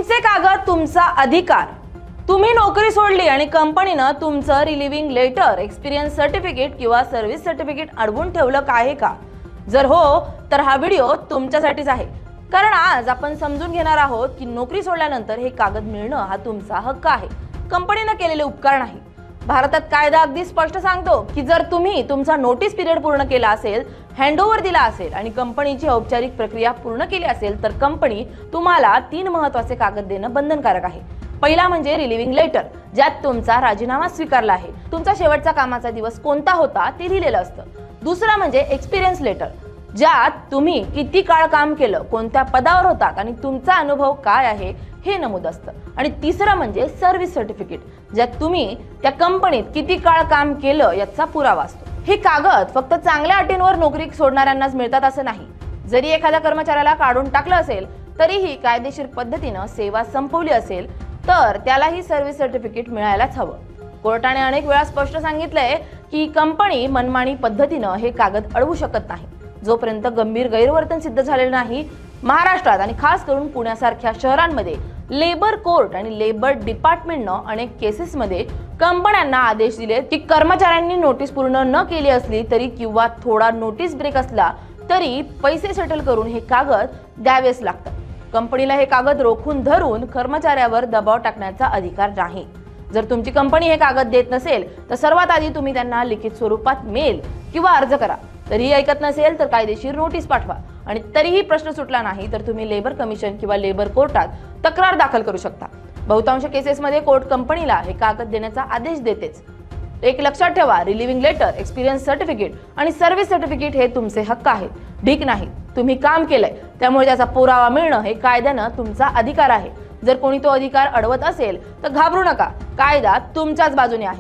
तुमचे कागद तुमचा अधिकार। तुम्ही नोकरी सोडली आणि कंपनीनं तुमचं रिलिव्हिंग लेटर, एक्सपिरियन्स सर्टिफिकेट किंवा सर्व्हिस सर्टिफिकेट अडवून ठेवलं का आहे का? जर हो तर हा व्हिडिओ तुमच्यासाठीच आहे। कारण आज आपण समजून घेणार आहोत की नोकरी सोडल्यानंतर हे कागद मिळणं हा तुमचा हक्क आहे, कंपनीनं केलेले उपकार नाही। भारतात कायदा अगदी स्पष्ट सांगतो की जर तुम्ही तुमचा नोटीस पिरियड पूर्ण केला असेल, हँडओव्हर दिला असेल आणि कंपनीची औपचारिक प्रक्रिया पूर्ण केली असेल तर कंपनी तुम्हाला 3 महत्त्वाचे कागद देणं बंधनकारक आहे। पहिला म्हणजे रिलिव्हिंग लेटर, ज्यात तुमचा राजीनामा स्वीकारला आहे, तुमचा शेवटचा कामाचा दिवस कोणता होता ते लिहिलेलं असतं। दुसरा म्हणजे एक्सपिरियन्स लेटर, ज्यात तुम्ही किती काळ काम केलं, कोणत्या पदावर होतात आणि तुमचा अनुभव काय आहे हे नमूद असतं। आणि तिसरं म्हणजे सर्व्हिस सर्टिफिकेट, ज्यात तुम्ही त्या कंपनीत किती काळ काम केलं याचा पुरावा असतो। हे कागद फक्त चांगल्या अटींवर नोकरी सोडणाऱ्यांनाच मिळतात असं नाही। जरी एखाद्या कर्मचाऱ्याला काढून टाकलं असेल तरीही कायदेशीर पद्धतीनं सेवा संपवली असेल तर त्यालाही सर्व्हिस सर्टिफिकेट मिळायलाच हवं। कोर्टाने अनेक वेळा स्पष्ट सांगितलंय की कंपनी मनमानी पद्धतीनं हे कागद अडवू शकत नाही, जोपर्यंत गंभीर गैरवर्तन सिद्ध झालेलं नाही। महाराष्ट्रात आणि खास करून पुण्यासारख्या शहरांमध्ये लेबर कोर्ट आणि लेबर डिपार्टमेंटनं अनेक केसेसमध्ये कंपन्यांना आदेश दिले की कर्मचाऱ्यांनी नोटीस पूर्ण न केली असली तरी किंवा थोडा नोटीस ब्रेक असला तरी पैसे सेटल करून हे कागद द्यावेच लागतात। कंपनीला हे कागद रोखून धरून कर्मचाऱ्यावर दबाव टाकण्याचा अधिकार नाही। जर तुमची कंपनी हे कागद देत नसेल तर सर्वात आधी तुम्ही त्यांना लिखित स्वरूपात मेल किंवा अर्ज करा। तरीही ऐकत नसेल तर कायदेशीर नोटीस पाठवा आणि तरीही प्रश्न सुटला नाही तर तुम्ही लेबर कमिशन किंवा लेबर कोर्टात तक्रार दाखल करू शकता। बहुतांश केसेसमध्ये कोर्ट कंपनीला हे कागद देण्याचा आदेश देतेच। एक लक्षात ठेवा, रिलिव्हिंग लेटर, एक्सपिरियन्स सर्टिफिकेट आणि सर्व्हिस सर्टिफिकेट हे तुमचे हक्क आहेत, ढीक नाही। तुम्ही काम केलंय त्यामुळे त्याचा पुरावा मिळणं हे कायद्यानं तुमचा अधिकार आहे। जर कोणी तो अधिकार अडवत असेल तर घाबरू नका, कायदा तुमच्याच बाजूने आहे।